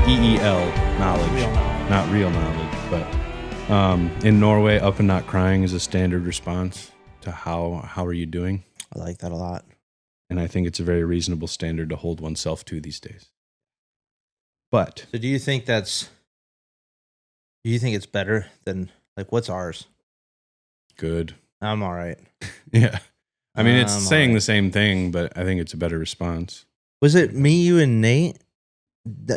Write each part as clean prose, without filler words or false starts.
EEL knowledge, not real knowledge. But in Norway, up and not crying is a standard response to how are you doing. I like that a lot. And I think it's a very reasonable standard to hold oneself to these days. But so do you think it's better than, like, what's ours? Good. I'm all right. Yeah. I mean, it's saying the same thing, but I think it's a better response. Was it me, you, and Nate?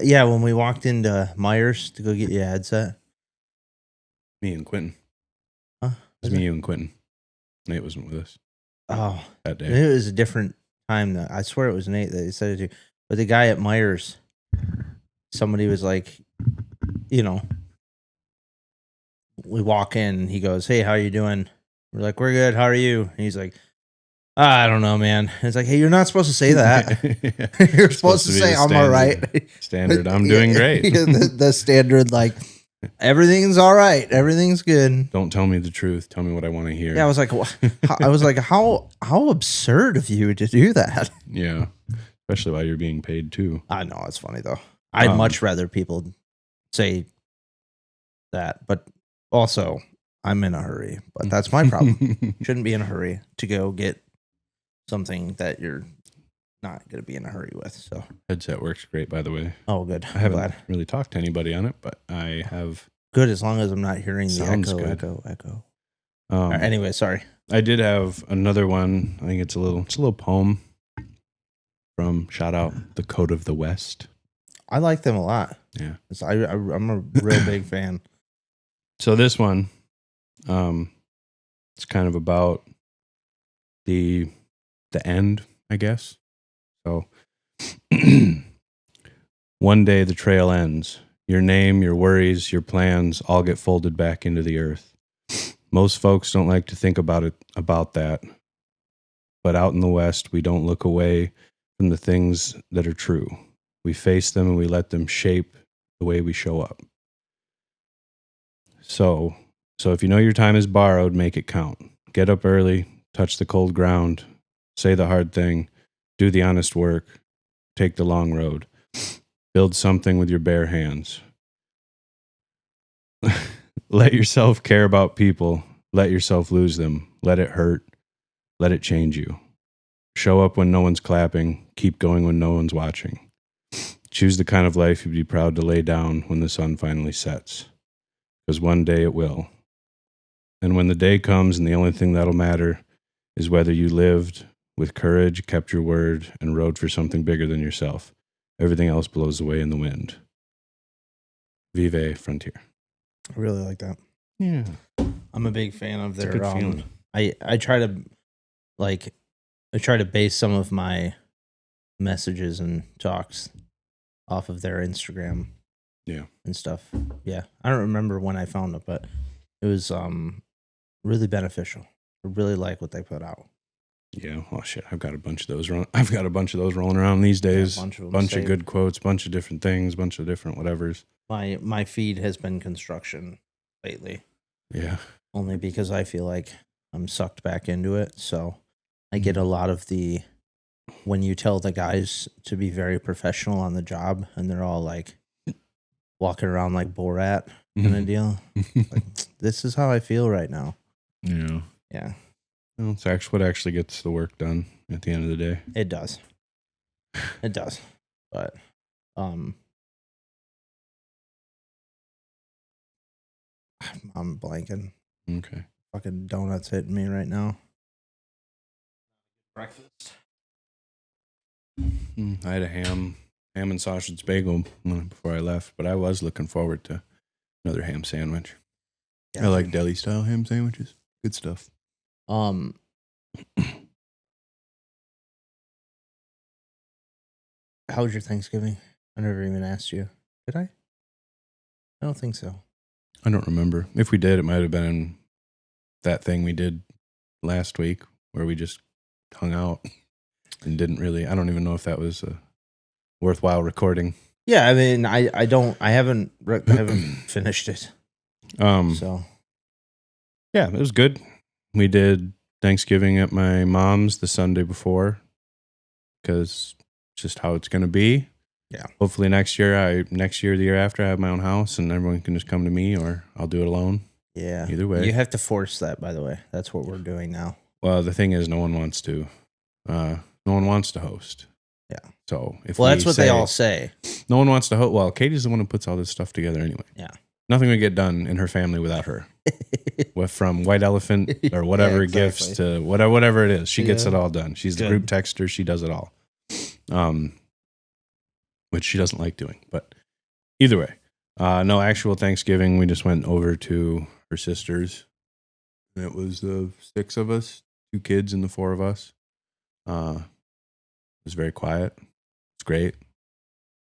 Yeah, when we walked into Myers to go get you a headset. Me and Quentin. Huh? It was me, you, and Quentin. Nate wasn't with us. Oh. That day. It was a different time, though. I swear it was Nate that he said it to. But the guy at Myers, somebody was like, you know, we walk in and he goes, "Hey, how you doing?" We're like, "We're good. How are you?" And he's like, "I don't know, man." And it's like, "Hey, you're not supposed to say that. You're supposed to say I'm all right." Standard. I'm doing great. The standard, like, everything's all right. Everything's good. Don't tell me the truth. Tell me what I want to hear. Yeah, I was like, how absurd of you to do that. Yeah, especially while you're being paid too. I know, it's funny though. I'd much rather people say that, but also I'm in a hurry. But that's my problem. Shouldn't be in a hurry to go get something that you're not going to be in a hurry with. So headset works great, by the way. Oh, good. I haven't really talked to anybody on it, but I have. Good, as long as I'm not hearing the echo. Anyway, sorry. I did have another one. I think it's a little poem from, shout out, The Code of the West. I like them a lot. Yeah, I'm a real big fan. So this one, it's kind of about the end, I guess. So one day the trail ends. Your name, your worries, your plans all get folded back into the earth. Most folks don't like to think about that. But out in the West, we don't look away from the things that are true. We face them and we let them shape the way we show up. So if you know your time is borrowed, make it count. Get up early, touch the cold ground, say the hard thing, do the honest work, take the long road. Build something with your bare hands. Let yourself care about people. Let yourself lose them. Let it hurt. Let it change you. Show up when no one's clapping. Keep going when no one's watching. Choose the kind of life you'd be proud to lay down when the sun finally sets. Because one day it will. And when the day comes and the only thing that'll matter is whether you lived with courage, kept your word, and rode for something bigger than yourself. Everything else blows away in the wind. Vive Frontier. I really like that. Yeah. I'm a big fan of their feeling. I try to base some of my messages and talks off of their Instagram. Yeah. And stuff. Yeah. I don't remember when I found it, but it was really beneficial. I really like what they put out. Yeah, oh shit, I've got a bunch of those rolling around these days. Yeah, bunch of good quotes, bunch of different things, bunch of different whatevers. My feed has been construction lately. Yeah. Only because I feel like I'm sucked back into it. So I get a lot of when you tell the guys to be very professional on the job and they're all like walking around like Borat kind of deal. Like, this is how I feel right now. Yeah. Yeah. Well, it's actually what actually gets the work done at the end of the day. It does. It does. But I'm blanking. Okay. Fucking donuts hitting me right now. Breakfast. I had a ham and sausage bagel before I left, but I was looking forward to another ham sandwich. Yeah, I like deli style ham sandwiches. Good stuff. How was your Thanksgiving? I never even asked you. Did I? I don't think so. I don't remember. If we did, it might have been that thing we did last week where we just hung out and didn't really. I don't even know if that was a worthwhile recording. Yeah, I mean, I haven't finished it. So yeah, it was good. We did Thanksgiving at my mom's the Sunday before because it's just how it's going to be. Yeah. Hopefully next year, the year after, I have my own house and everyone can just come to me, or I'll do it alone. Yeah. Either way. You have to force that, by the way. That's what we're doing now. Well, the thing is, no one wants to. No one wants to host. Yeah. So that's what they all say. No one wants to host. Well, Katie's the one who puts all this stuff together anyway. Yeah. Nothing would get done in her family without her. From white elephant or whatever gifts to whatever it is, she gets it all done. She's the group texter. She does it all. Which she doesn't like doing, but either way, no actual Thanksgiving. We just went over to her sister's. And it was the 6 of us, 2 kids and the 4 of us. It was very quiet. It's great.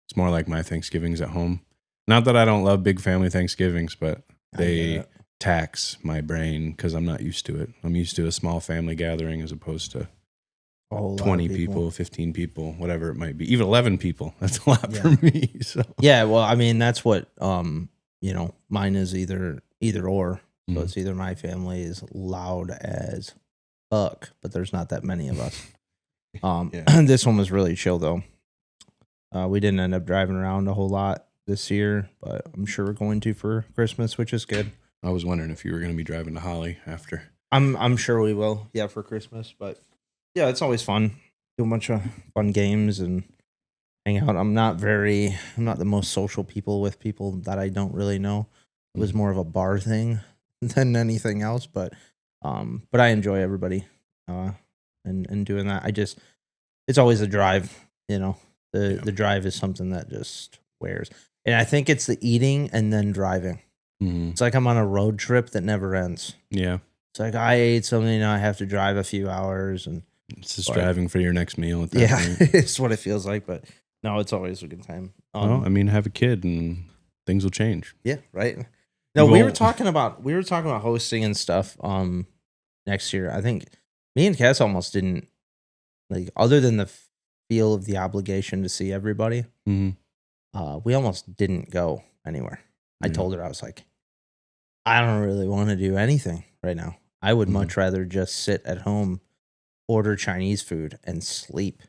It's more like my Thanksgivings at home. Not that I don't love big family Thanksgivings, but they tax my brain because I'm not used to it. I'm used to a small family gathering as opposed to 20 people, 15 people, whatever it might be. Even 11 people. That's a lot for me. So. Yeah, well, I mean, that's what, mine is either or. So it's either my family is loud as fuck, but there's not that many of us. This one was really chill, though. We didn't end up driving around a whole lot this year, but I'm sure we're going to for Christmas, which is good. I was wondering if you were going to be driving to Holly after. I'm sure we will, for Christmas. But yeah, it's always fun. Do a bunch of fun games and hang out. I'm not the most social people with people that I don't really know. It was more of a bar thing than anything else, but I enjoy everybody and doing that. It's always a drive, the drive is something that just wears. And I think it's the eating and then driving. Mm-hmm. It's like I'm on a road trip that never ends. Yeah. It's like I ate something, now I have to drive a few hours, and it's just driving for your next meal at that point. It's what it feels like, but no, it's always a good time. Have a kid and things will change. Yeah, right. No, we were talking about hosting and stuff next year. I think me and Cass almost didn't, like, other than the feel of the obligation to see everybody, we almost didn't go anywhere. I told her, I was like, I don't really want to do anything right now. I would much rather just sit at home, order Chinese food, and sleep.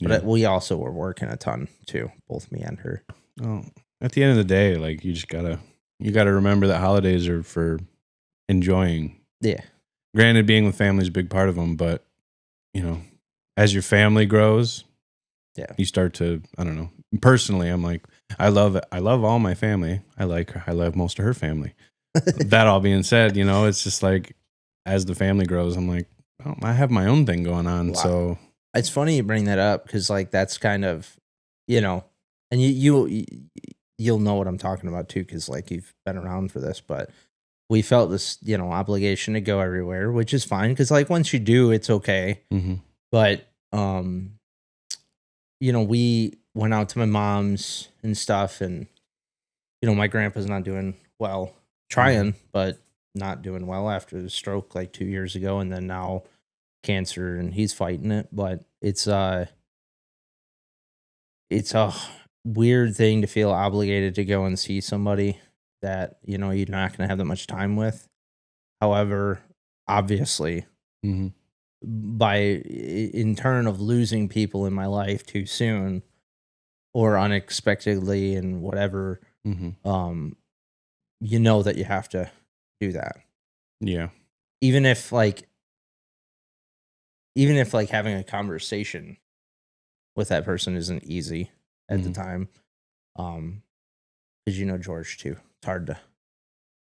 But we also were working a ton too, both me and her. Oh, at the end of the day, like, you just gotta remember that holidays are for enjoying. Yeah. Granted, being with family is a big part of them, but as your family grows, you start to, I don't know. Personally, I'm like, I love all my family. I love most of her family. That all being said, it's just like, as the family grows, I'm like, oh, I have my own thing going on. Wow. So it's funny you bring that up because, like, that's kind of, and you'll know what I'm talking about too, because, like, you've been around for this, but we felt this, obligation to go everywhere, which is fine because, like, once you do, it's okay. Mm-hmm. But we went out to my mom's and stuff, and my grandpa's not doing well, trying, but not doing well after the stroke like 2 years ago, and then now cancer, and he's fighting it. But it's a weird thing to feel obligated to go and see somebody that you're not going to have that much time with. However, obviously, in turn of losing people in my life too soon or unexpectedly and whatever, that you have to do that. Yeah. Even if having a conversation with that person isn't easy at the time. Because George too. It's hard to,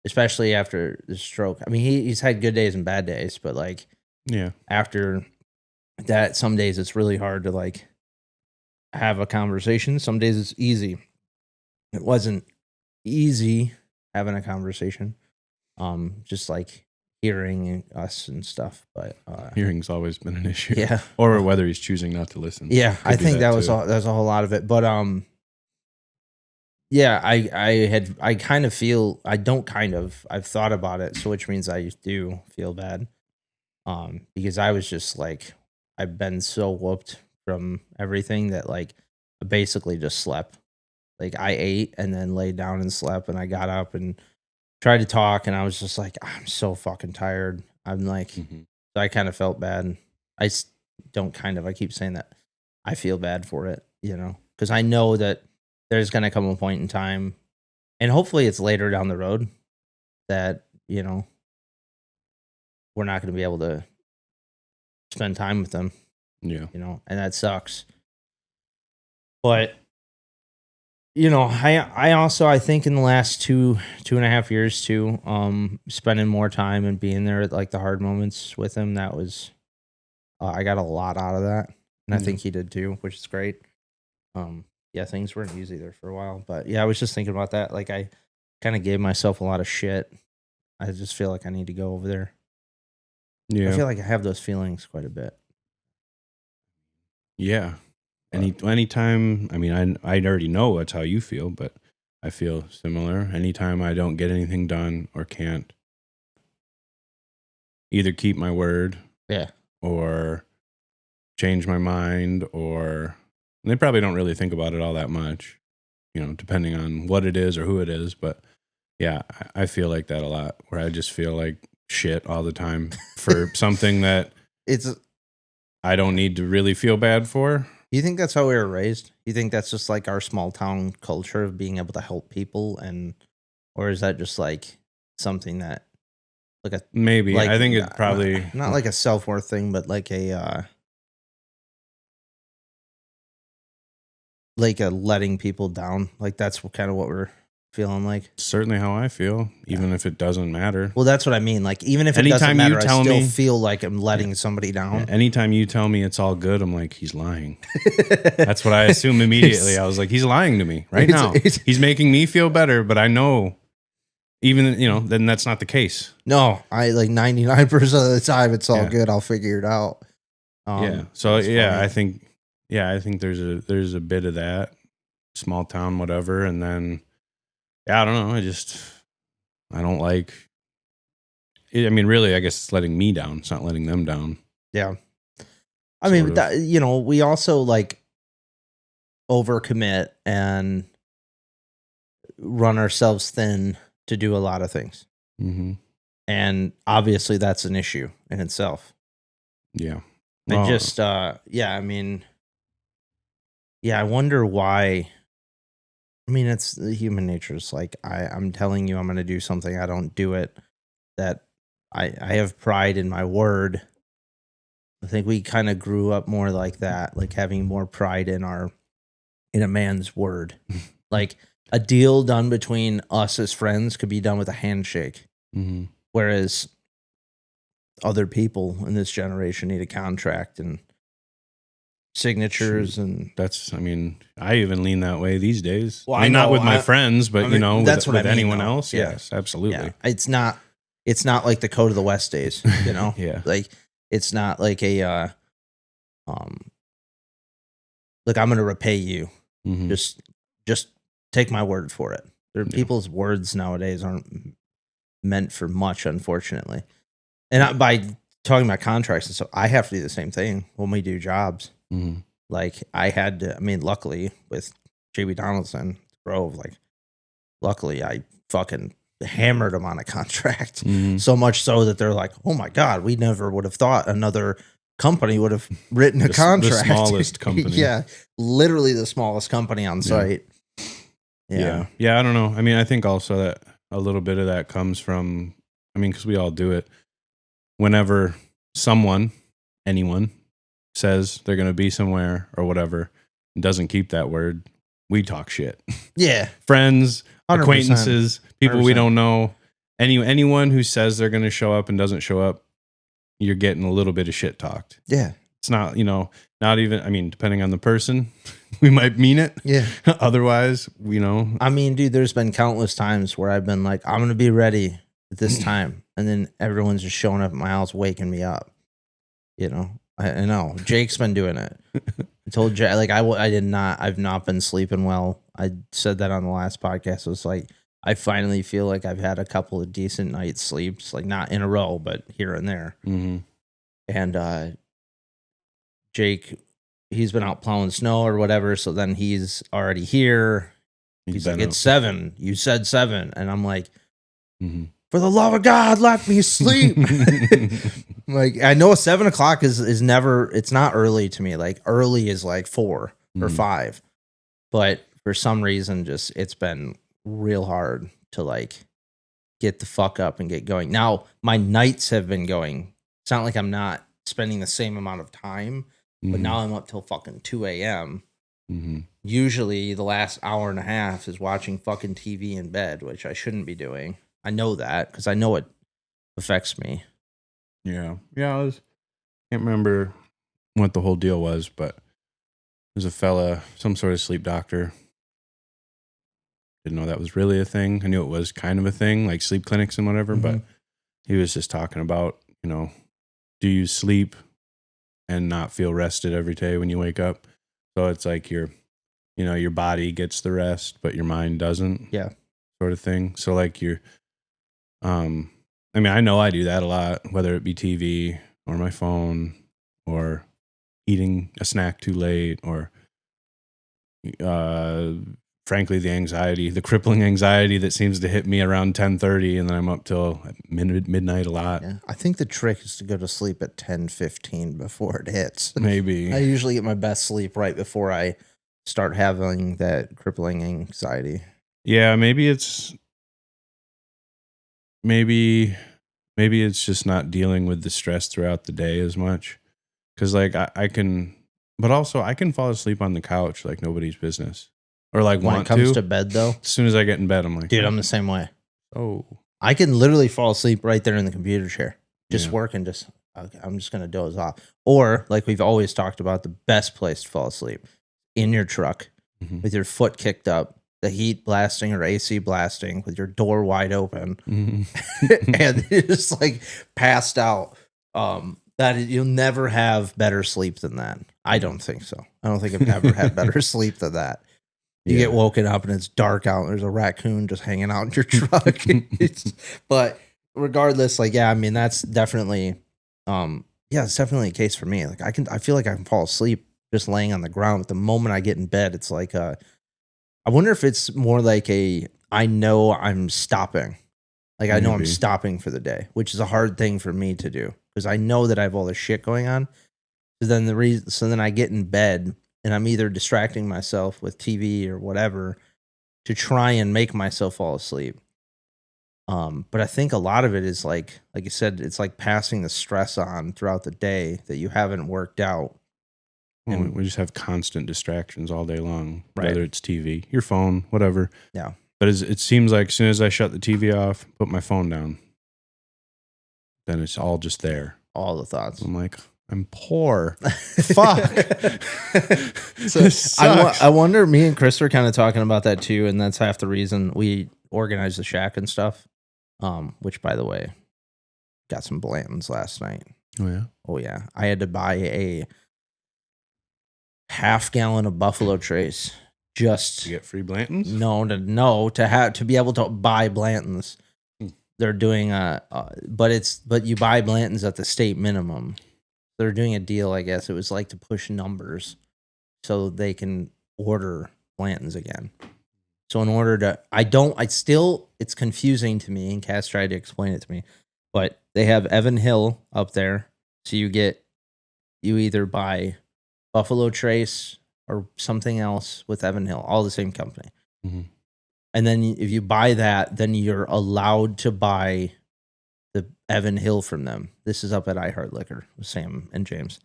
especially after the stroke. I mean, he's had good days and bad days, but after that, some days it's really hard to have a conversation. Some days it's easy. It wasn't easy having a conversation. Just hearing us and stuff, but hearing's always been an issue. Yeah. Or whether he's choosing not to listen. Yeah, I think that was a whole lot of it. But I've thought about it, so which means I do feel bad. Because I was just I've been so whooped from everything that I basically just slept. I ate and then laid down and slept, and I got up and tried to talk, and I was just like, I'm so fucking tired. I'm so I kind of felt bad. I keep saying that I feel bad for it, because I know that there's going to come a point in time, and hopefully it's later down the road that, you know, we're not going to be able to spend time with them. Yeah. You know, and that sucks. But, you know, I also, I think in the last 2.5 years too, spending more time and being there at like the hard moments with him, that was, I got a lot out of that. And I think he did too, which is great. Yeah, things weren't easy there for a while, but yeah, I was just thinking about that. Like I kind of gave myself a lot of shit. I just feel like I need to go over there. Yeah. I feel like I have those feelings quite a bit. Yeah. Anytime, I mean, I already know that's how you feel, but I feel similar. Anytime I don't get anything done or can't either keep my word, or change my mind, or they probably don't really think about it all that much, you know, depending on what it is or who it is. But yeah, I feel like that a lot, where I just feel like shit all the time for something that I don't need to really feel bad for. You think that's how we were raised? You think that's just like our small town culture of being able to help people, or is that just like something that like a maybe like, I think it's probably not like a self-worth thing, but like a letting people down. Like that's kind of what we're feeling like. certainly how I feel, even if it doesn't matter. Well, that's what I mean. Like even if it doesn't matter, I still feel like I'm letting somebody down. Yeah, anytime you tell me it's all good, I'm like, he's lying. That's what I assume immediately. I was like, he's lying to me right now. He's making me feel better, but I know, even, you know, then that's not the case. No, I like 99% of the time it's all good. I'll figure it out. Yeah. So yeah, I think there's a bit of that, small town, whatever, and then I don't know. I don't like it. I mean, really, I guess it's letting me down. It's not letting them down. Yeah. I mean, you know, we also like overcommit and run ourselves thin to do a lot of things. Mm-hmm. And obviously that's an issue in itself. Yeah. And just, I mean, yeah, I wonder why. I mean, it's human nature. It's like, I'm telling you I'm going to do something. I don't do it. That I have pride in my word. I think we kind of grew up more like that, like having more pride in a man's word. Like a deal done between us as friends could be done with a handshake. Mm-hmm. Whereas other people in this generation need a contract and signatures. And that's, I mean, I even lean that way these days. Well, I mean, not with my friends, but you know, that's with what I mean, anyone though. else. Yeah. Yes, absolutely. Yeah. It's not like the Code of the West days, you know? Yeah. Like it's not like a look, I'm gonna repay you. Mm-hmm. Just take my word for it. People's words nowadays aren't meant for much, unfortunately. And by talking about contracts and stuff, I have to do the same thing when we do jobs. Mm-hmm. Like I had to, I mean, luckily with JB Donaldson, Grove, like luckily I fucking hammered them on a contract. Mm-hmm. So much so that they're like, oh my God, we never would have thought another company would have written a contract. The smallest company. Yeah. Literally the smallest company on site. Yeah. Yeah. I don't know. I mean, I think also that a little bit of that comes from, I mean, because we all do it. Whenever anyone says they're going to be somewhere or whatever, and doesn't keep that word, we talk shit. Yeah. Friends, 100%. acquaintances, people 100%. we don't know. Anyone who says they're going to show up and doesn't show up, you're getting a little bit of shit talked. Yeah. It's not, you know, not even, I mean, depending on the person, we might mean it. Yeah. Otherwise, you know. I mean, dude, there's been countless times where I've been like, I'm going to be ready at this time. And then everyone's just showing up at my house, waking me up. You know, I know Jake's been doing it. I told Jake, like, I've not been sleeping well. I said that on the last podcast. It was like, I finally feel like I've had a couple of decent nights sleeps, like not in a row, but here and there. Mm-hmm. And Jake, he's been out plowing snow or whatever. So then he's already here. He's like, it's 7. You said 7. And I'm like, for the love of God, let me sleep. Like, I know 7 o'clock is never, it's not early to me. Like early is like 4 or 5. But for some reason, just it's been real hard to like get the fuck up and get going. Now my nights have been going. It's not like I'm not spending the same amount of time, but now I'm up till fucking 2 a.m. Usually the last hour and a half is watching fucking TV in bed, which I shouldn't be doing. I know that because I know it affects me. Yeah. I can't remember what the whole deal was, but there's a fella, some sort of sleep doctor. Didn't know that was really a thing. I knew it was kind of a thing, like sleep clinics and whatever, but he was just talking about, do you sleep and not feel rested every day when you wake up? So it's like your body gets the rest, but your mind doesn't. Yeah. Sort of thing. So like I know I do that a lot, whether it be TV or my phone or eating a snack too late or, frankly, the crippling anxiety that seems to hit me around 10:30 and then I'm up till midnight a lot. Yeah. I think the trick is to go to sleep at 10:15 before it hits. Maybe. I usually get my best sleep right before I start having that crippling anxiety. Yeah, maybe it's just not dealing with the stress throughout the day as much. Because like I can fall asleep on the couch like nobody's business. Or like when it comes to bed, though, as soon as I get in bed, I'm like, dude, I'm the same way. Oh, I can literally fall asleep right there in the computer chair, just working. I'm just gonna doze off. Or like we've always talked about, the best place to fall asleep in your truck with your foot kicked up, the heat blasting or AC blasting, with your door wide open, and just like passed out. You'll never have better sleep than that. I don't think so. I don't think I've ever had better sleep than that. You get woken up and it's dark out and there's a raccoon just hanging out in your truck. But regardless, like, yeah, I mean, that's definitely, it's definitely a case for me. Like I feel like I can fall asleep just laying on the ground. But the moment I get in bed, it's like, I wonder if it's more like I know I'm stopping. Like I know I'm stopping for the day, which is a hard thing for me to do because I know that I have all this shit going on. So then I get in bed and I'm either distracting myself with TV or whatever to try and make myself fall asleep. But I think a lot of it is like you said, it's like passing the stress on throughout the day that you haven't worked out. Well, we just have constant distractions all day long, whether it's TV, your phone, whatever. Yeah. But it seems like as soon as I shut the TV off, put my phone down, then it's all just there. All the thoughts. I'm like, I'm poor. Fuck. So I wonder, me and Chris were kind of talking about that too, and that's half the reason we organized the shack and stuff. Which, by the way, got some Blantons last night. Oh yeah. Oh yeah. I had to buy a half-gallon of Buffalo Trace just to get free Blantons. To be able to buy Blantons. They're doing but you buy Blantons at the state minimum. They're doing a deal, I guess. It was like to push numbers so they can order Blantons again. So in order to, it's confusing to me, and Cass tried to explain it to me, but they have Evan Hill up there. So you either buy Buffalo Trace or something else with Evan Hill, all the same company. Mm-hmm. And then if you buy that, then you're allowed to buy the Evan Hill from them. This is up at iHeart Liquor with Sam and James.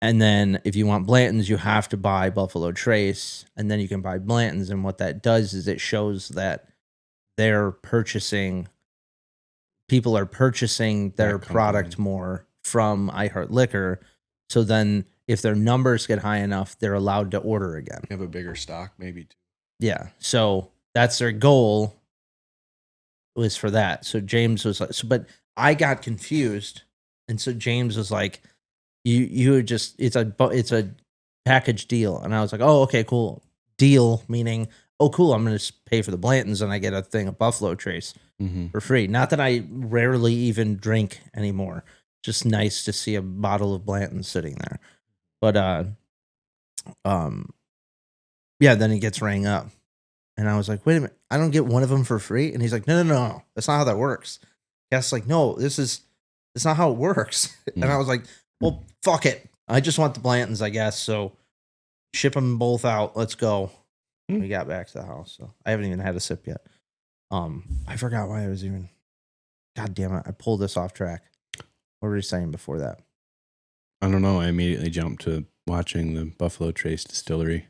And then if you want Blantons, you have to buy Buffalo Trace, and then you can buy Blantons. And what that does is it shows that people are purchasing their product more from iHeart Liquor. So then if their numbers get high enough, they're allowed to order again. You have a bigger stock, maybe too. Yeah. So that's their goal, was for that. So James was like, but I got confused. And so James was like, it's a package deal. And I was like, oh, okay, cool. Deal, meaning, oh, cool, I'm going to pay for the Blantons and I get a thing of Buffalo Trace for free. Not that I rarely even drink anymore. Just nice to see a bottle of Blantons sitting there. But, then he gets rang up. And I was like, wait a minute, I don't get one of them for free? And he's like, no. That's not how that works. Cass like, no, it's not how it works. And I was like, well, fuck it. I just want the Blantons, I guess. So Ship them both out. Let's go. Hmm. We got back to the house. So I haven't even had a sip yet. I forgot why I was even. God damn it! I pulled this off track. What were you saying before that? I don't know. I immediately jumped to watching the Buffalo Trace Distillery.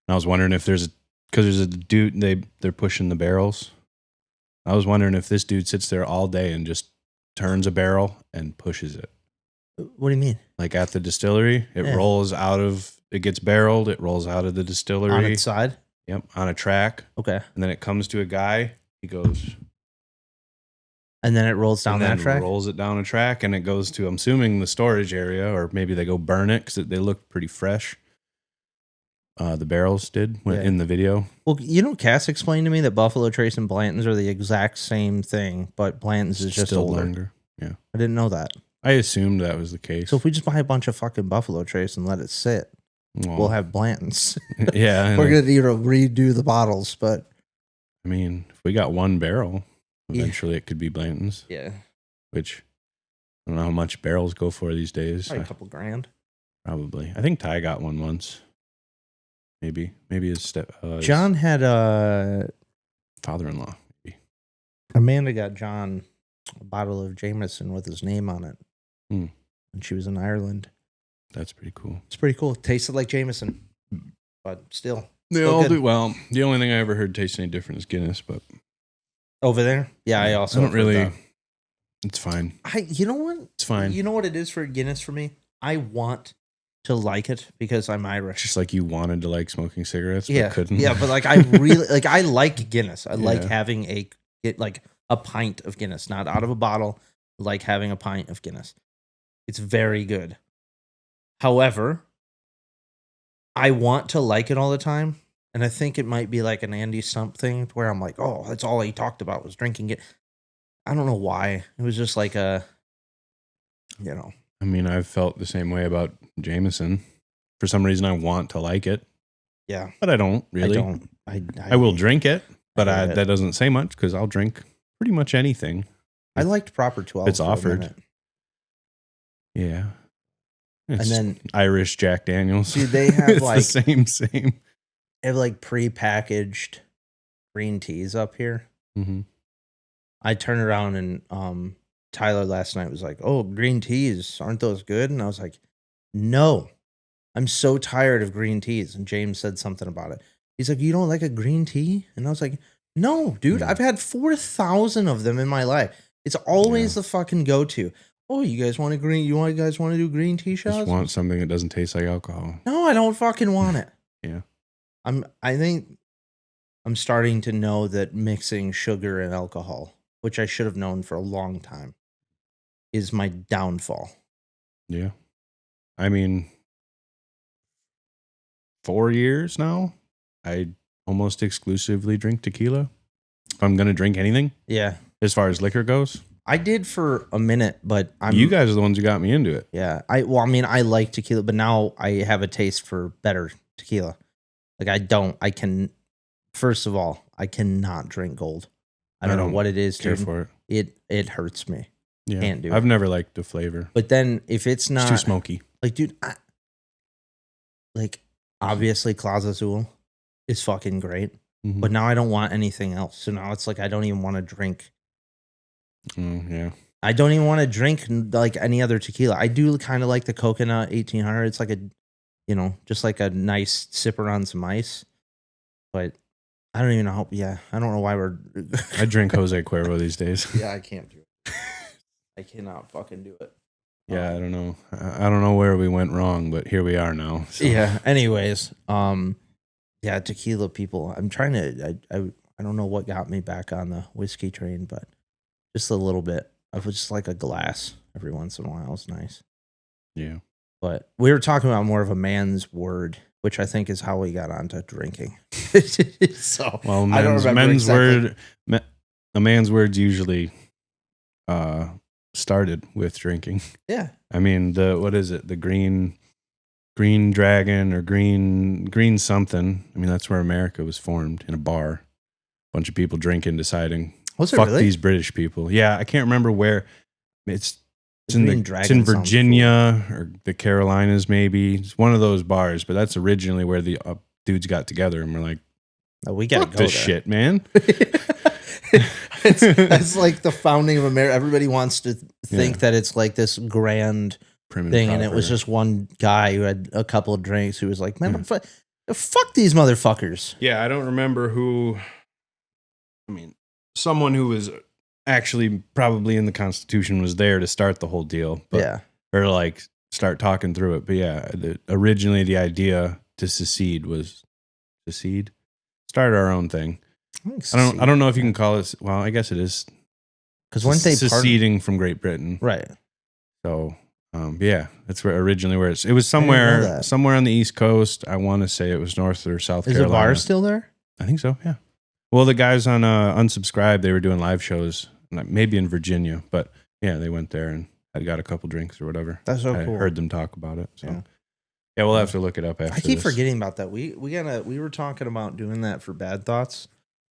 And I was wondering if because there's a dude, they're pushing the barrels. I was wondering if this dude sits there all day and just turns a barrel and pushes it. What do you mean? Like at the distillery, it gets barreled, it rolls out of the distillery. On its side? Yep, on a track. Okay. And then it comes to a guy, he goes... And then it rolls down that track? Rolls it down a track, and it goes to, I'm assuming, the storage area, or maybe they go burn it, because they look pretty fresh. The barrels did in the video. Well, Cass explained to me that Buffalo Trace and Blanton's are the exact same thing, but Blanton's is just older. Longer. Yeah. I didn't know that. I assumed that was the case. So if we just buy a bunch of fucking Buffalo Trace and let it sit, we'll have Blanton's. Yeah. We're going to redo the bottles, but... I mean, if we got one barrel, eventually it could be Blanton's. Yeah. Which, I don't know how much barrels go for these days. Probably a couple grand. Probably. I think Ty got one once. Maybe his John had a... father-in-law. Maybe. Amanda got John a bottle of Jameson with his name on it. And she was in Ireland. That's pretty cool. It's pretty cool. It tasted like Jameson, but still. They all do well. The only thing I ever heard taste any different is Guinness, but over there, yeah, I also don't really. It's fine. You know what? It's fine. You know what it is for Guinness for me? I want to like it because I'm Irish. Just like you wanted to like smoking cigarettes, but couldn't. Yeah, but like I really I like Guinness. I like having a pint of Guinness, not out of a bottle. Like having a pint of Guinness. It's very good. However, I want to like it all the time. And I think it might be like an Andy Stump thing where I'm like, oh, that's all he talked about was drinking it. I don't know why. It was just like I mean, I've felt the same way about Jameson. For some reason, I want to like it. Yeah. But I don't really. I will drink it, but that doesn't say much because I'll drink pretty much anything. I liked Proper 12. It's offered. Yeah. And then Irish Jack Daniels. Dude, they have it's the same. They have like pre-packaged green teas up here. Mm-hmm. I turned around and Tyler last night was like, "Oh, green teas, aren't those good?" And I was like, "No, I'm so tired of green teas." And James said something about it. He's like, "You don't like a green tea?" And I was like, "No, dude, I've had 4,000 of them in my life. It's always the fucking go-to." Oh, you guys want to do green tea shots? Just want something that doesn't taste like alcohol. No, I don't fucking want it. Yeah. I think I'm starting to know that mixing sugar and alcohol, which I should have known for a long time, is my downfall. Yeah. I mean, 4 years now, I almost exclusively drink tequila. If I'm going to drink anything. Yeah. As far as liquor goes. I did for a minute, but you guys are the ones who got me into it. Yeah. I like tequila, but now I have a taste for better tequila. First of all, I cannot drink gold. I don't know what it is, care dude. for it. It hurts me. Yeah. Can't do it. I've never liked the flavor. But then if it's not too smoky. Like, dude, obviously Clase Azul is fucking great. Mm-hmm. But now I don't want anything else. So now it's like I don't even want to drink. Yeah. I don't even want to drink like any other tequila. I do kind of like the coconut 1800. It's like just like a nice sipper on some ice. But I don't even know how. Yeah, I don't know why we're. I drink Jose Cuervo these days. Yeah, I can't do it. I cannot fucking do it. Yeah, I don't know. I don't know where we went wrong, but here we are now. So. Yeah. Anyways, yeah, tequila people. I'm trying to. I don't know what got me back on the whiskey train, but just a little bit. I was just like a glass every once in a while. It's nice. Yeah. But we were talking about more of a man's word, which I think is how we got onto drinking. So, well, men's word, a man's word's usually started with drinking. Yeah. I mean, what is it? The green dragon or green something. I mean, that's where America was formed, in a bar. A bunch of people drinking, deciding, was it fuck really? These British people. Yeah, I can't remember where. It's It's in Virginia or the Carolinas, maybe. It's one of those bars, but that's originally where the dudes got together and we're like, oh, we gotta fuck go this there. shit, man. It's like the founding of America. Everybody wants to think that it's like this grand thing, and it was just one guy who had a couple of drinks who was like, man, fuck these motherfuckers. Yeah, I don't remember who. I mean, someone who was actually probably in the Constitution was there to start the whole deal. But, or like start talking through it. But yeah, originally the idea to secede was start our own thing. I don't know if you can call it. Well, I guess it is because weren't they seceding from Great Britain, right? So, yeah, that's where originally where it was somewhere on the East Coast. I want to say it was North or South Carolina. Is the bar still there? I think so. Yeah. Well, the guys on Unsubscribe, they were doing live shows, maybe in Virginia, but yeah, they went there and I got a couple drinks or whatever. That's so cool. I heard them talk about it. So yeah, we'll have to look it up after. I keep forgetting about that. We were talking about doing that for Bad Thoughts,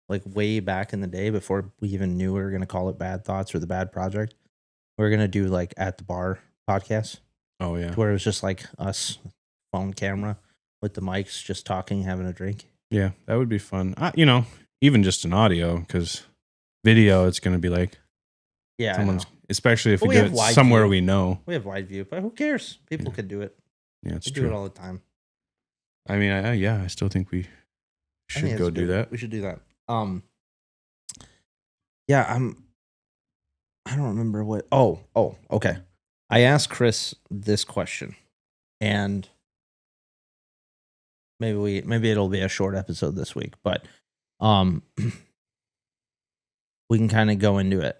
like way back in the day before we even knew we were going to call it Bad Thoughts or the Bad Project. We were going to do like At the Bar podcast. Oh yeah. Where it was just like us, phone camera with the mics, just talking, having a drink. Yeah, that would be fun. Even just an audio, because video, it's going to be like, especially if we do it somewhere we know. We have wide view, but who cares? People could do it. Yeah, it's true. Do it all the time. I mean, I still think we should go do that. We should do that. Yeah, I don't remember what. Oh, okay. I asked Chris this question, and maybe it'll be a short episode this week, but we can kind of go into it.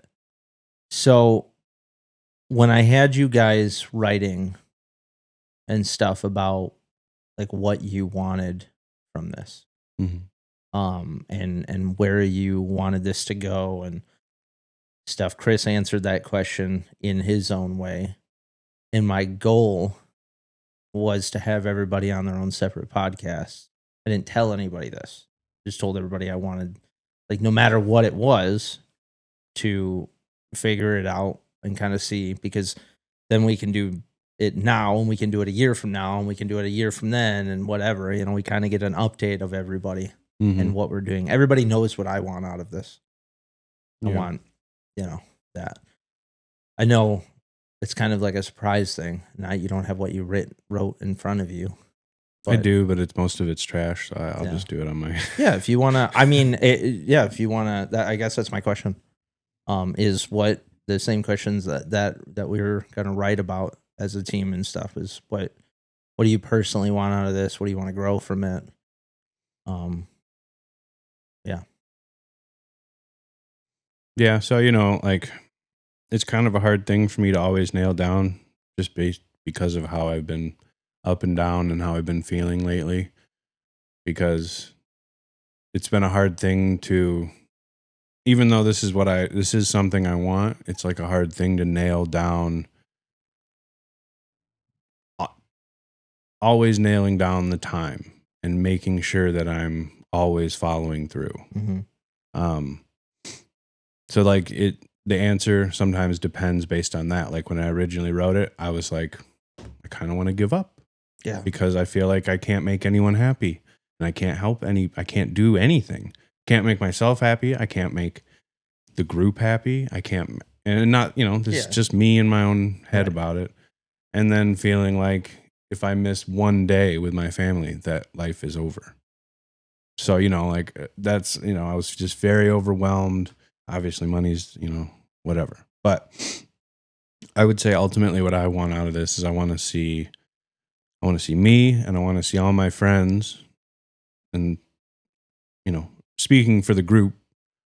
So when I had you guys writing and stuff about like what you wanted from this, and where you wanted this to go and stuff, Chris answered that question in his own way. And my goal was to have everybody on their own separate podcasts. I didn't tell anybody this. Just told everybody I wanted, like, no matter what it was, to figure it out and kind of see, because then we can do it now and we can do it a year from now and we can do it a year from then and whatever. You know, we kind of get an update of everybody and what we're doing. Everybody knows what I want out of this. I want, that. I know it's kind of like a surprise thing. Now you don't have what you wrote in front of you. I do, but most of it's trash. So I'll just do it on my. Yeah, if you want to. I mean, if you want to. I guess that's my question. Is what the same questions that we were going to write about as a team and stuff is what do you personally want out of this? What do you want to grow from it? Yeah. So, like, it's kind of a hard thing for me to always nail down just because of how I've been up and down and how I've been feeling lately, because it's been a hard thing to, even though this is something I want, it's like a hard thing to nail down, always nailing down the time and making sure that I'm always following through. So like the answer sometimes depends based on that. Like when I originally wrote it, I was like, I kind of want to give up. Yeah. Because I feel like I can't make anyone happy and I can't do anything. Can't make myself happy. I can't make the group happy. I can't, and not, this is just me in my own head about it. And then feeling like if I miss one day with my family, that life is over. So, like that's, I was just very overwhelmed. Obviously money's, whatever. But I would say ultimately what I want out of this is I want to see me and I want to see all my friends. And, speaking for the group,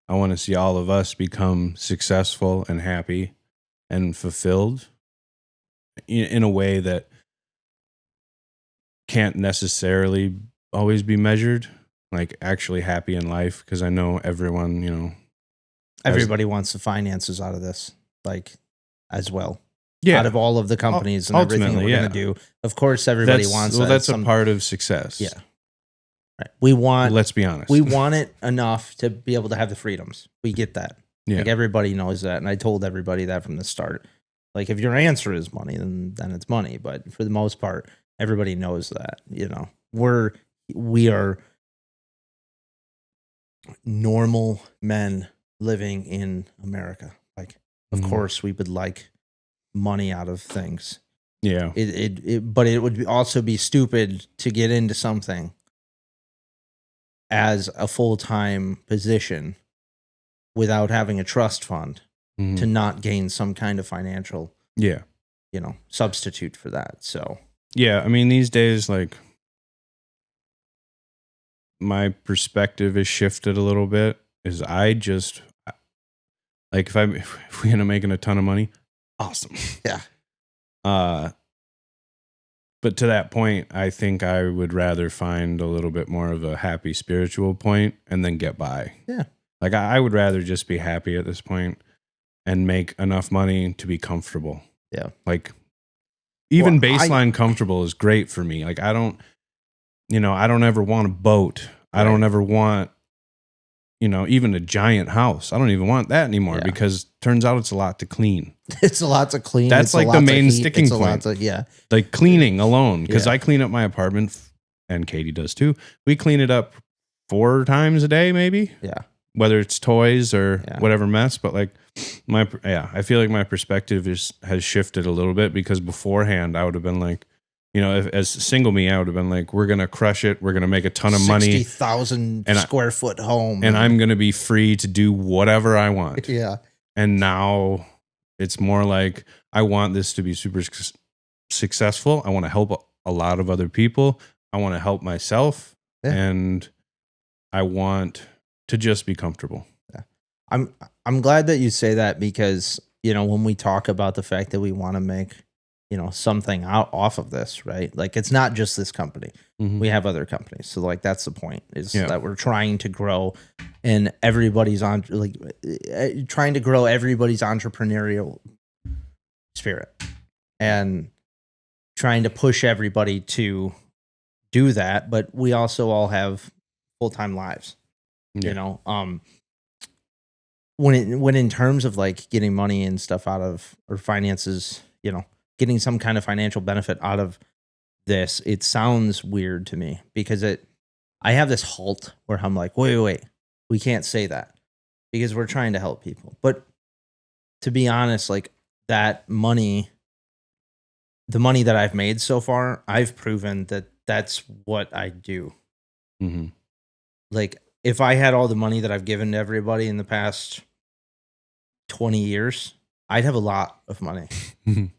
I want to see all of us become successful and happy and fulfilled in a way that can't necessarily always be measured, like actually happy in life. Because I know everyone, everybody wants the finances out of this, like, as well. Yeah. Out of all of the companies and everything that we're going to do. Of course, everybody wants that. Well, that's a part of success. Yeah. Right. Let's be honest. We want it enough to be able to have the freedoms. We get that. Yeah. Like everybody knows that. And I told everybody that from the start. Like if your answer is money, then it's money. But for the most part, everybody knows that, we are normal men living in America. Like, of course we would like money out of things. Yeah. But it would also be stupid to get into something as a full-time position without having a trust fund to not gain some kind of financial, substitute for that. So, yeah, I mean, these days, like, my perspective is shifted a little bit. Is I just like if we end up making a ton of money, awesome. Yeah. But to that point, I think I would rather find a little bit more of a happy spiritual point and then get by. Yeah. Like I would rather just be happy at this point and make enough money to be comfortable. Yeah. Like even baseline comfortable is great for me. Like I don't ever want a boat. Right. I don't ever want, even a giant house. I don't even want that anymore because turns out it's a lot to clean. It's a lot to clean. That's like the main sticking point. Like cleaning alone. Because I clean up my apartment and Katie does too. We clean it up 4 times a day, maybe. Yeah. Whether it's toys or whatever mess. But like I feel like my perspective has shifted a little bit because beforehand I would have been like, as single me, I would have been like, we're going to crush it. We're going to make a ton of money. 60,000 square foot home. And I'm going to be free to do whatever I want. Yeah. And now it's more like, I want this to be super successful. I want to help a lot of other people. I want to help myself. Yeah. And I want to just be comfortable. Yeah. I'm glad that you say that because, when we talk about the fact that we want to make something off of this, right? Like it's not just this company. We have other companies. So like, that's the point is that we're trying to grow and everybody's trying to grow everybody's entrepreneurial spirit and trying to push everybody to do that. But we also all have full-time lives, when in terms of like getting money and stuff out of or finances, getting some kind of financial benefit out of this, it sounds weird to me because I have this halt where I'm like, wait, we can't say that because we're trying to help people. But to be honest, like that money, the money that I've made so far, I've proven that that's what I do. Mm-hmm. Like if I had all the money that I've given to everybody in the past 20 years, I'd have a lot of money,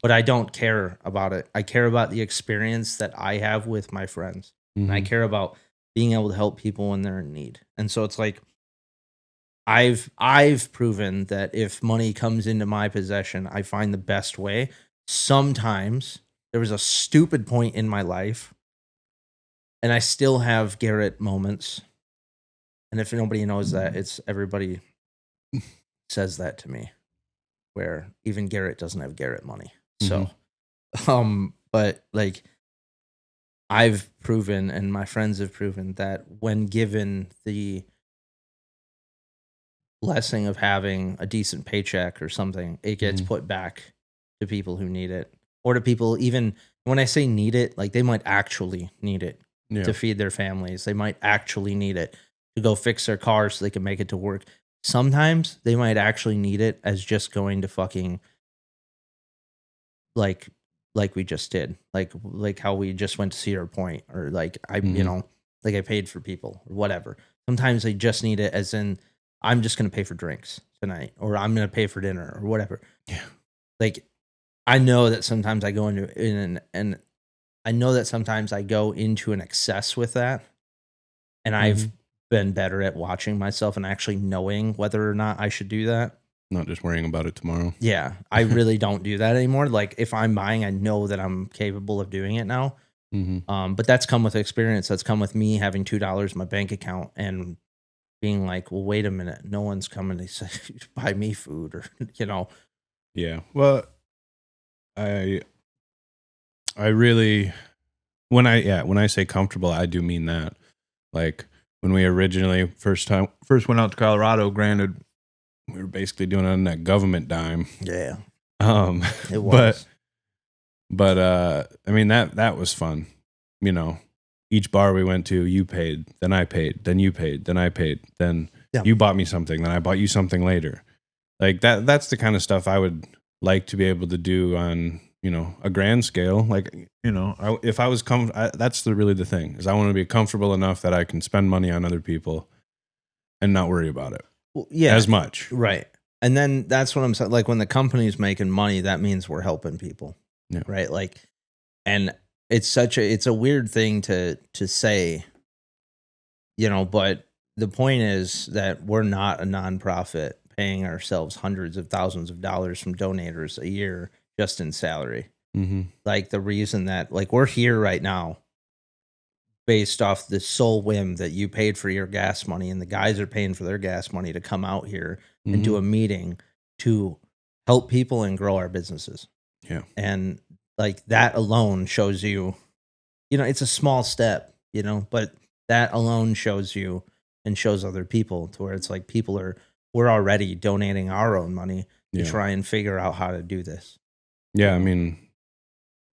but I don't care about it. I care about the experience that I have with my friends. And I care about being able to help people when they're in need. And so it's like, I've proven that if money comes into my possession, I find the best way. Sometimes there was a stupid point in my life and I still have Garrett moments. And if nobody knows that, it's everybody says that to me. Where even Garrett doesn't have Garrett money. So, but like I've proven and my friends have proven that when given the blessing of having a decent paycheck or something, it gets put back to people who need it or to people, even when I say need it, like they might actually need it to feed their families. They might actually need it to go fix their car so they can make it to work. Sometimes they might actually need it as just going to fucking like we just did, like how we just went to Cedar Point or like I paid for people or whatever. Sometimes they just need it as in I'm just going to pay for drinks tonight or I'm going to pay for dinner or whatever. Yeah. Like I know that sometimes I go and I know that sometimes I go into an excess with that and I've been better at watching myself and actually knowing whether or not I should do that. Not just worrying about it tomorrow. Yeah. I really don't do that anymore. Like if I'm buying, I know that I'm capable of doing it now. But that's come with experience. That's come with me having $2 in my bank account and being like, well, wait a minute. No one's coming to say, buy me food or, Yeah. Well, I really, when I say comfortable, I do mean that. Like, when we originally first went out to Colorado, granted, we were basically doing it on that government dime. Yeah. It was. But I mean that was fun. You know, each bar we went to, you paid, then I paid, then you paid, then I paid, then you bought me something, then I bought you something later. Like that's the kind of stuff I would like to be able to do on, you know, a grand scale. Like, you know, if I was that's really the thing, is I want to be comfortable enough that I can spend money on other people and not worry about it as much. Right. And then that's what I'm saying. Like when the company's making money, that means we're helping people. Yeah. Right. Like, and it's a weird thing to say, you know, but the point is that we're not a nonprofit paying ourselves hundreds of thousands of dollars from donators a year just in salary. Mm-hmm. Like the reason that like we're here right now based off the sole whim that you paid for your gas money and the guys are paying for their gas money to come out here and do a meeting to help people and grow our businesses. Yeah. And like that alone shows you, you know, it's a small step, you know, but that alone shows you and shows other people to where it's like we're already donating our own money to try and figure out how to do this. Yeah. I mean,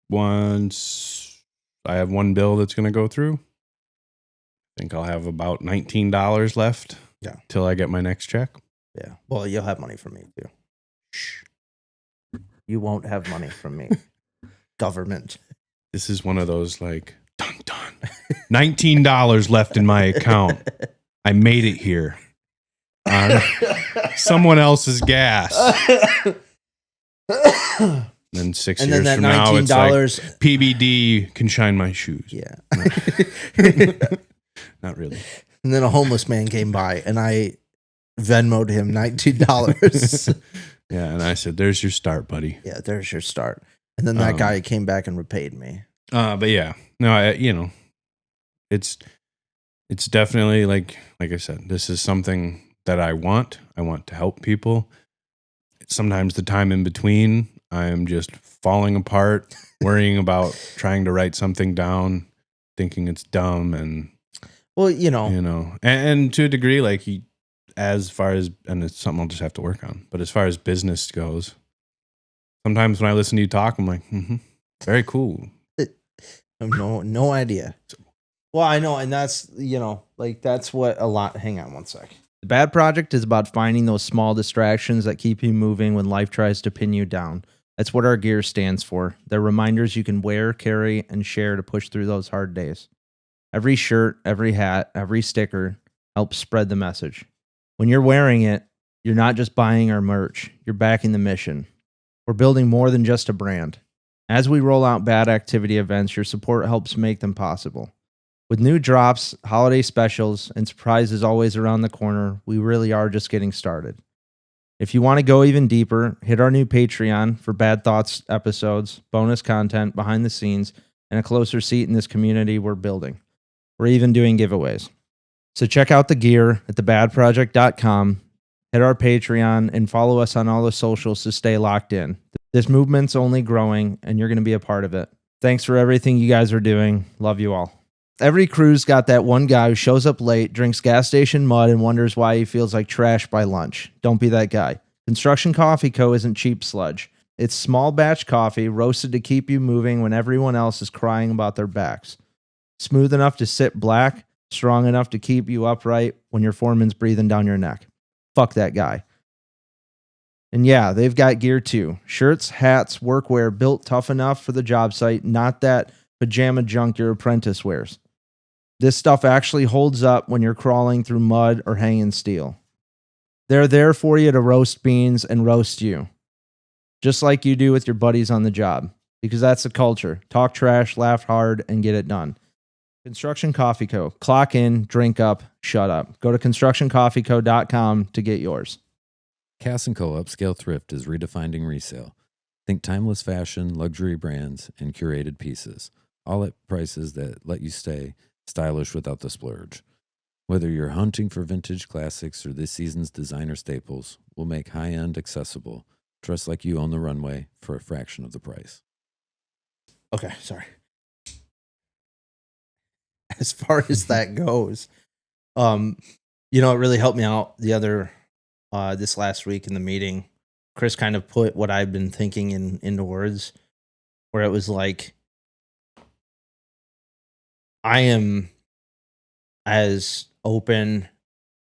once I have one bill that's going to go through, I think I'll have about $19 left till I get my next check. Yeah. Well, you'll have money from me too. Shh. You won't have money from me. Government. This is one of those like, dun dun. $19 left in my account. I made it here on someone else's gas. Then 6 and years then from now, it's like $19 PBD can shine my shoes. Yeah. Not really. And then a homeless man came by and I Venmo'd him $19. Yeah, and I said, "There's your start, buddy." Yeah, there's your start. And then that guy came back and repaid me. But yeah, no, you know, it's definitely like I said, this is something that I want. I want to help people. Sometimes the time in between, I'm just falling apart, worrying about trying to write something down, thinking it's dumb, and well, you know, and to a degree, like as far as, and it's something I'll just have to work on. But as far as business goes, sometimes when I listen to you talk, I'm like, very cool. I have no idea. Well, I know, and that's, you know, like that's what a lot. Hang on one sec. The Bad Project is about finding those small distractions that keep you moving when life tries to pin you down. That's what our gear stands for. They're reminders you can wear, carry, and share to push through those hard days. Every shirt, every hat, every sticker helps spread the message. When you're wearing it, you're not just buying our merch, you're backing the mission. We're building more than just a brand. As we roll out Bad activity events, your support helps make them possible. With new drops, holiday specials, and surprises always around the corner, we really are just getting started. If you want to go even deeper, hit our new Patreon for Bad Thoughts episodes, bonus content, behind the scenes, and a closer seat in this community we're building. We're even doing giveaways. So check out the gear at thebadproject.com, hit our Patreon, and follow us on all the socials to stay locked in. This movement's only growing, and you're going to be a part of it. Thanks for everything you guys are doing. Love you all. Every crew's got that one guy who shows up late, drinks gas station mud, and wonders why he feels like trash by lunch. Don't be that guy. Construction Coffee Co. isn't cheap sludge. It's small batch coffee roasted to keep you moving when everyone else is crying about their backs. Smooth enough to sit black, strong enough to keep you upright when your foreman's breathing down your neck. Fuck that guy. And yeah, they've got gear too. Shirts, hats, workwear built tough enough for the job site, not that pajama junk your apprentice wears. This stuff actually holds up when you're crawling through mud or hanging steel. They're there for you to roast beans and roast you, just like you do with your buddies on the job, because that's the culture. Talk trash, laugh hard, and get it done. Construction Coffee Co. Clock in, drink up, shut up. Go to constructioncoffeeco.com to get yours. Cass & Co. Upscale Thrift is redefining resale. Think timeless fashion, luxury brands, and curated pieces, all at prices that let you stay stylish without the splurge. Whether you're hunting for vintage classics or this season's designer staples, we'll make high-end accessible. Dress like you own the runway for a fraction of the price. Okay, sorry. As far as that goes, you know, it really helped me out the other this last week in the meeting. Chris kind of put what I've been thinking into words, where it was like, I am as open.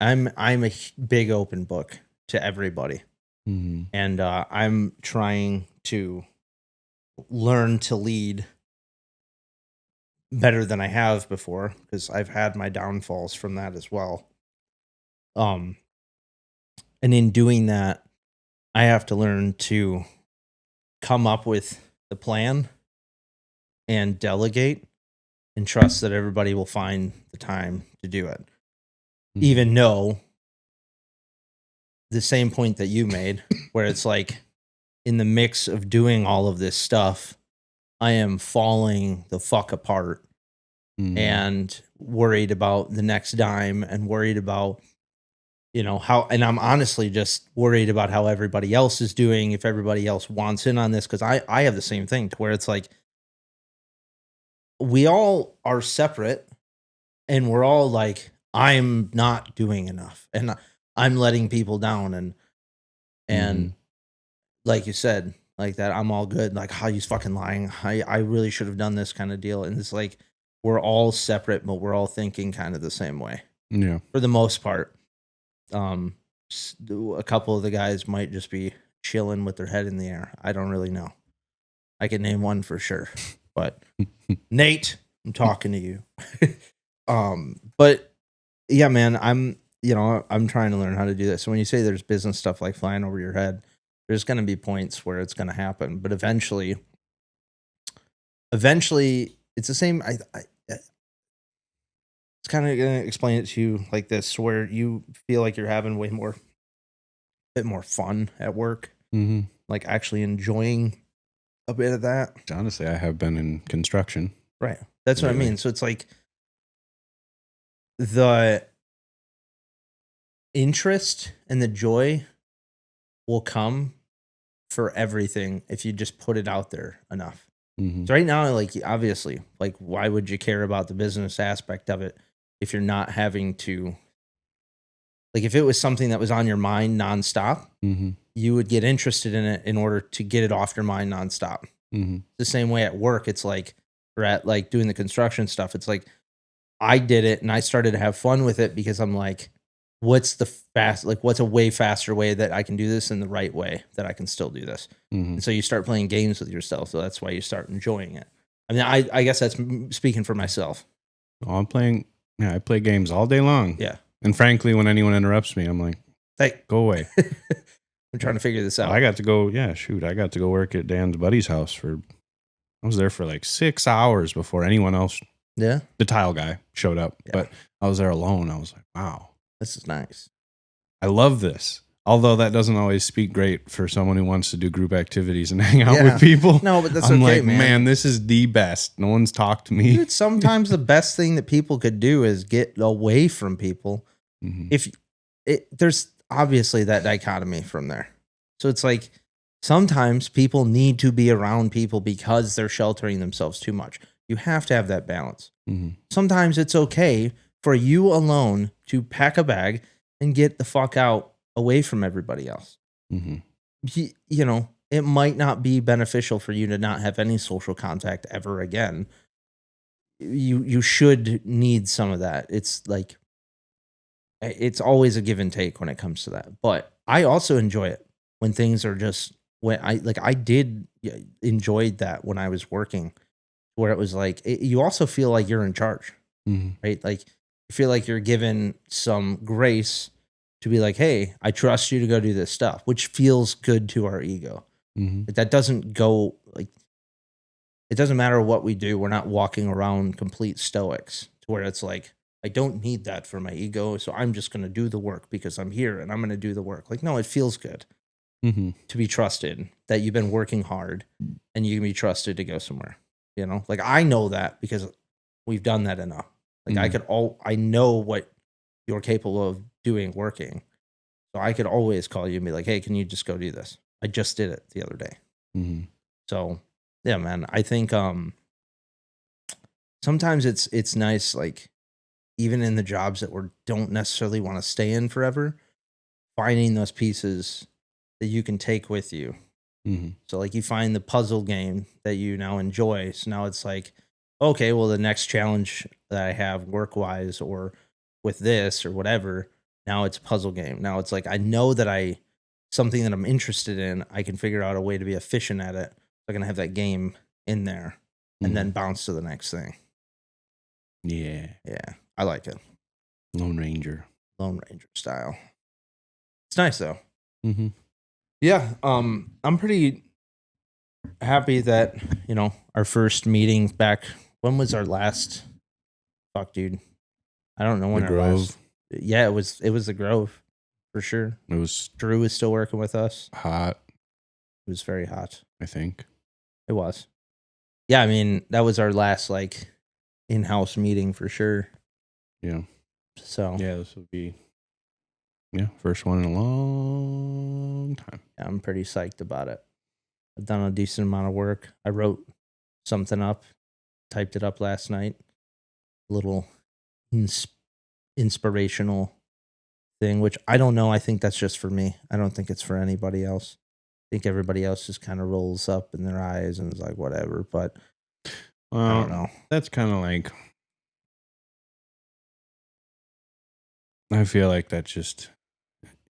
I'm a big open book to everybody. Mm-hmm. And I'm trying to learn to lead better than I have before, because I've had my downfalls from that as well. And in doing that, I have to learn to come up with the plan and delegate and trust that everybody will find the time to do it. Mm-hmm. Even though the same point that you made, where it's like, in the mix of doing all of this stuff, I am falling the fuck apart and worried about the next dime and worried about, how, and I'm honestly just worried about how everybody else is doing, if everybody else wants in on this. Cause I have the same thing, to where it's like, we all are separate and we're all like, I'm not doing enough and I'm letting people down. And like you said, like that, I'm all good. Like, how you fucking lying. I really should have done this kind of deal. And it's like, we're all separate, but we're all thinking kind of the same way. Yeah. For the most part. A couple of the guys might just be chilling with their head in the air. I don't really know. I can name one for sure, but Nate, I'm talking to you. But yeah, man, I'm trying to learn how to do this. So when you say there's business stuff like flying over your head, there's going to be points where it's going to happen, but eventually it's the same. It's kind of going to explain it to you like this, where you feel like you're having bit more fun at work, like actually enjoying a bit of that. Honestly, I have been in construction. Right. That's what I mean. So it's like the interest and the joy will come for everything if you just put it out there enough. So right now, like, obviously, like, why would you care about the business aspect of it if you're not having to, like, if it was something that was on your mind nonstop, you would get interested in it in order to get it off your mind nonstop. The same way at work, it's like, or at like doing the construction stuff, it's like, I did it and I started to have fun with it because I'm like, what's a way faster way that I can do this in the right way that I can still do this. And so you start playing games with yourself. So that's why you start enjoying it. I mean, I guess that's speaking for myself. Oh, I play games all day long. Yeah. And frankly, when anyone interrupts me, I'm like, hey, go away. I'm trying to figure this out. I got to go work at Dan's buddy's house I was there for like 6 hours before anyone else. Yeah. The tile guy showed up, but I was there alone. I was like, wow. This is nice. I love this. Although that doesn't always speak great for someone who wants to do group activities and hang out with people. No, but that's I'm okay, like, man, this is the best. No one's talked to me. Dude, sometimes the best thing that people could do is get away from people. There's obviously that dichotomy from there. So it's like, sometimes people need to be around people because they're sheltering themselves too much. You have to have that balance. Sometimes it's okay for you alone to pack a bag and get the fuck out away from everybody else. It might not be beneficial for you to not have any social contact ever again. You should need some of that. It's like, it's always a give and take when it comes to that. But I also enjoy it when things are just, I did enjoy that when I was working, where it was like, you also feel like you're in charge, right? Like, you feel like you're given some grace to be like, hey, I trust you to go do this stuff, which feels good to our ego. That doesn't go, like, it doesn't matter what we do. We're not walking around complete stoics to where it's like, I don't need that for my ego, so I'm just going to do the work because I'm here and I'm going to do the work. Like, no, it feels good to be trusted that you've been working hard and you can be trusted to go somewhere. Like, I know that because we've done that enough. Like, I know what you're capable of doing working. So I could always call you and be like, hey, can you just go do this? I just did it the other day. So yeah, man, I think sometimes it's nice, like, even in the jobs that we don't necessarily want to stay in forever, finding those pieces that you can take with you. Mm-hmm. So like you find the puzzle game that you now enjoy. So now it's like, okay, well, the next challenge that I have work wise or with this or whatever, now it's a puzzle game. Now it's like, I know that something that I'm interested in, I can figure out a way to be efficient at it. I'm going to have that game in there and then bounce to the next thing. Yeah. Yeah. I like it. Lone Ranger style. It's nice though. Mm-hmm. Yeah. I'm pretty happy that, our first meeting back. When was our last? Fuck, dude. I don't know when The our Grove. last. Yeah, it was the Grove for sure. It was Drew is still working with us. hot, It was very hot. I think. It was. Yeah, I mean, that was our last like in-house meeting for sure. Yeah. So Yeah, this will be first one in a long time. yeah, I'm pretty psyched about it. I've done a decent amount of work. I wrote something up, typed it up last night. A little inspirational thing, which I don't know. I think that's just for me. I don't think it's for anybody else. I think everybody else just kind of rolls up in their eyes and is like, whatever. But I don't know. That's kind of like, I feel like that's just,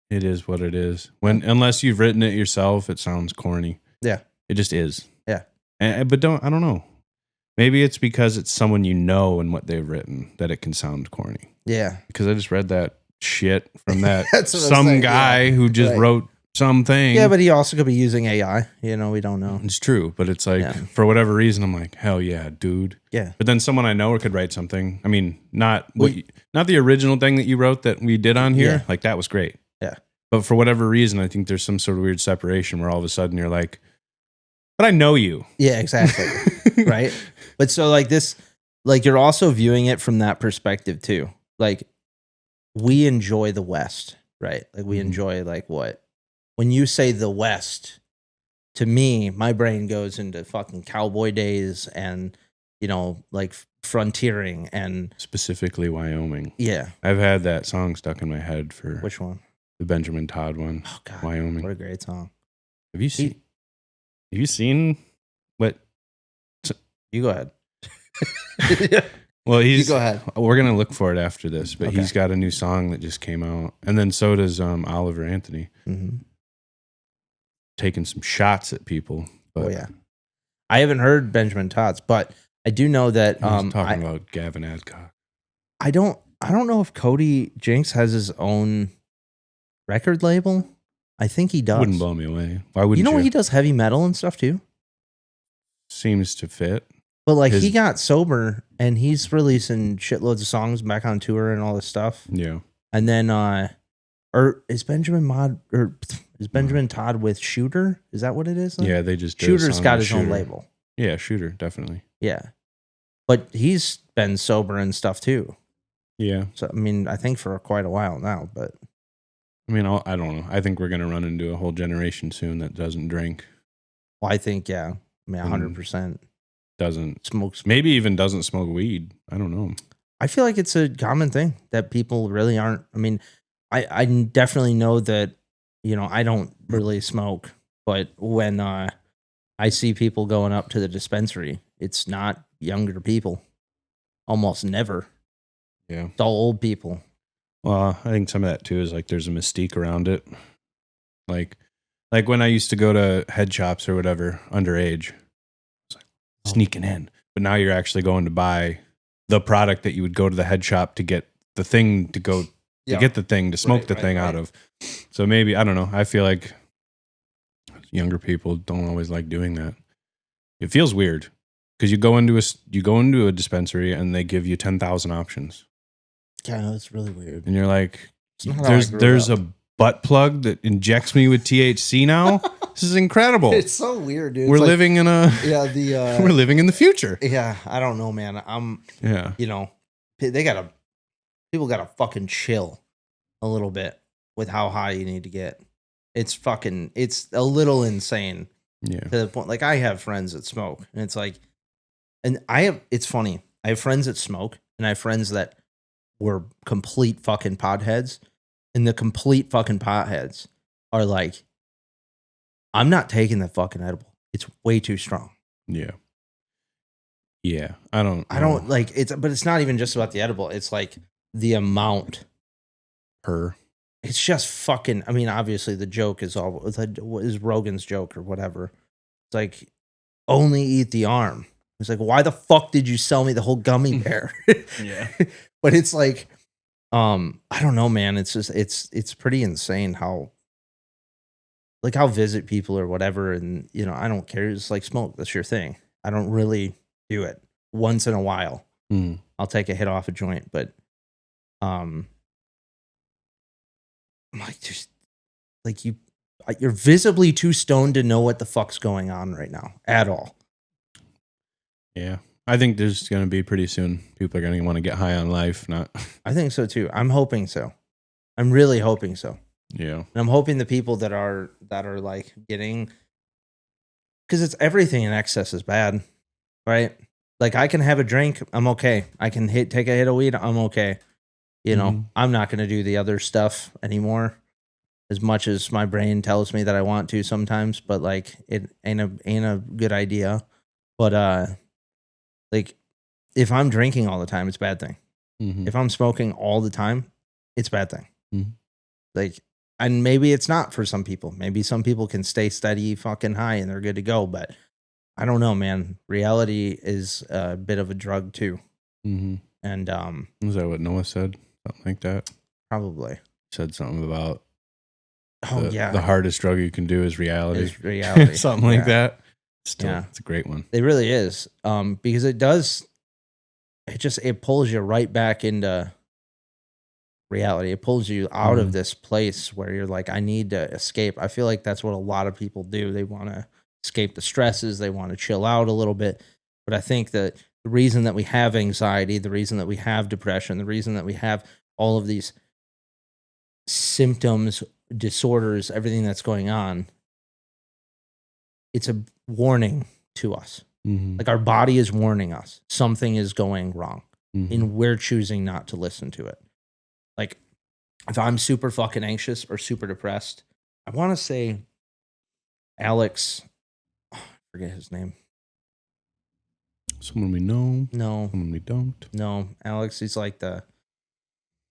it is what it is. Unless you've written it yourself, it sounds corny. Yeah. It just is. Yeah. But I don't know. Maybe it's because it's someone you know and what they've written that it can sound corny. Yeah. Because I just read that shit from that That's what I was some saying, guy yeah. who just Right. wrote something. Yeah, but he also could be using AI. We don't know. It's true, but it's like, Yeah. for whatever reason, I'm like, hell yeah, dude. Yeah. But then someone I know could write something. I mean, not the original thing that you wrote that we did on here. Yeah. Like, that was great. Yeah. But for whatever reason, I think there's some sort of weird separation where all of a sudden you're like, but I know you. Yeah, exactly. Right. But so like this, like you're also viewing it from that perspective too. Like we enjoy the West, right? Like we enjoy like what? When you say the West, to me, my brain goes into fucking cowboy days and, like frontiering and Specifically Wyoming. yeah. I've had that song stuck in my head for Which one? the Benjamin Todd one. Oh God. Wyoming. What a great song. Have you seen what? You go ahead. Well, You go ahead. We're gonna look for it after this, but Okay. he's got a new song that just came out, and then so does Oliver Anthony, Mm-hmm. taking some shots at people. But Oh yeah. I haven't heard Benjamin Todd's, but I do know that he's talking about Gavin Adcock. I don't know if Cody Jinks has his own record label. I think he does. Wouldn't blow me away. Why wouldn't you? He does heavy metal and stuff too. Seems to fit. But like he got sober and he's releasing shitloads of songs back on tour and all this stuff. Yeah. And then is Benjamin Todd with Shooter? Is that what it is? Yeah, they just did a Shooter's song got with his own Shooter. label. Yeah, Shooter, definitely. Yeah. But he's been sober and stuff too. Yeah. So I mean, I think for quite a while now, but I mean, I don't know. I think we're gonna run into a whole generation soon that doesn't drink, well, I think I mean 100% doesn't smokes. maybe even doesn't smoke weed. I don't know. I feel like it's a common thing that people really aren't. I mean, I definitely know that, I don't really smoke, but when I see people going up to the dispensary, it's not younger people. Almost never. Yeah. It's all old people. Well, I think some of that too is like there's a mystique around it. Like when I used to go to head shops or whatever, underage, it's like sneaking in. But now you're actually going to buy the product that you would go to the head shop to get the thing to go to get the thing to smoke the thing out of. So maybe, I don't know. I feel like younger people don't always like doing that. It feels weird because you go into a dispensary and they give you 10,000 options. Yeah, it's really weird. And you're like, It's not how I grew there's up. a butt plug that injects me with THC now. This is incredible. It's so weird, dude. We're It's like- living in we're living in the future. Yeah, I don't know, man. Yeah. People gotta fucking chill a little bit with how high you need to get. It's a little insane Yeah. to the point. Like I have friends that smoke, and it's like, it's funny. I have friends that smoke, and I have friends that were complete fucking potheads, and the complete fucking potheads are like, I'm not taking the fucking edible. It's way too strong. Yeah. Yeah. I don't like it's, but it's not even just about the edible. It's like the amount. It's just fucking, I mean, obviously the joke is Rogan's joke or whatever. It's like, only eat the arm. It's like, why the fuck did you sell me the whole gummy bear? Yeah. But it's like, I don't know, man. It's just, it's pretty insane how, like, I'll visit people or whatever. And, you know, I don't care. It's like smoke. That's your thing. I don't really do it. Once in a while, I'll take a hit off a joint, but, I'm like, just like you're visibly too stoned to know what the fuck's going on right now at all. Yeah. I think there's going to be pretty soon. People are going to want to get high on life. I think so too. I'm hoping so. I'm really hoping so. Yeah. And I'm hoping the people that are like getting, because it's everything in excess is bad, right? Like I can have a drink, I'm okay. I can take a hit of weed, I'm okay. You know, I'm not going to do the other stuff anymore, as much as my brain tells me that I want to sometimes. But like, it ain't a good idea. But like, if I'm drinking all the time, it's a bad thing. If I'm smoking all the time, it's a bad thing. Like, and maybe it's not for some people. Maybe some people can stay steady fucking high and they're good to go. But I don't know, man. Reality is a bit of a drug too. And is that what Noah said? Something like that? Probably. Said something about the hardest drug you can do is reality. Something like that. Still, it's a great one. It really is. Because it pulls you right back into reality. It pulls you out of this place where you're like, I need to escape. I feel like that's what a lot of people do. They want to escape the stresses. They want to chill out a little bit. But I think that the reason that we have anxiety, the reason that we have depression, the reason that we have all of these symptoms, disorders, everything that's going on, it's a warning to us. Like our body is warning us something is going wrong, and we're choosing not to listen to it. Like if I'm super fucking anxious or super depressed, I want to say Alex, I forget his name. Someone we know. No. Someone we don't. No. Alex, he's like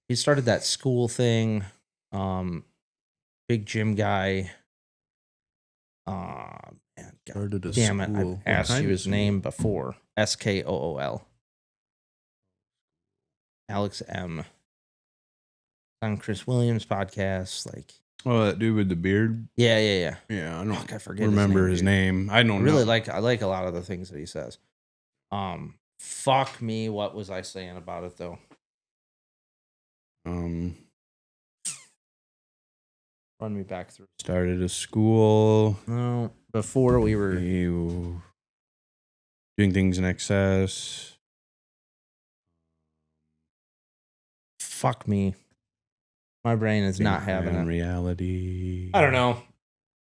he started that school thing. Big gym guy. Man, damn it. I've asked you his name before. SKOOL. Alex M. On Chris Williams' podcast. Like, oh, that dude with the beard? Yeah. Yeah, I don't I forget remember his name. I don't really know. I like a lot of the things that he says. Fuck me, what was I saying about it though? Run me back through. Started a school. No, before we were doing things in excess. Fuck me. My brain is not having it. Reality. I don't know.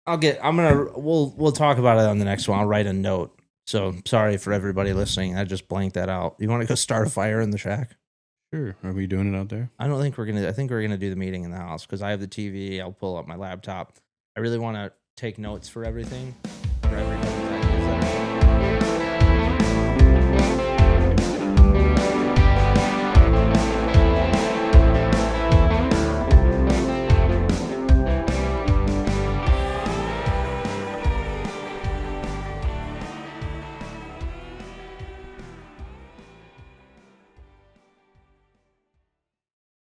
We'll talk about it on the next one. I'll write a note. So sorry for everybody listening. I just blanked that out. You want to go start a fire in the shack? Sure. Are we doing it out there? I think we're gonna do the meeting in the house because I have the TV. I'll pull up my laptop. I really want to take notes for everything. For everybody.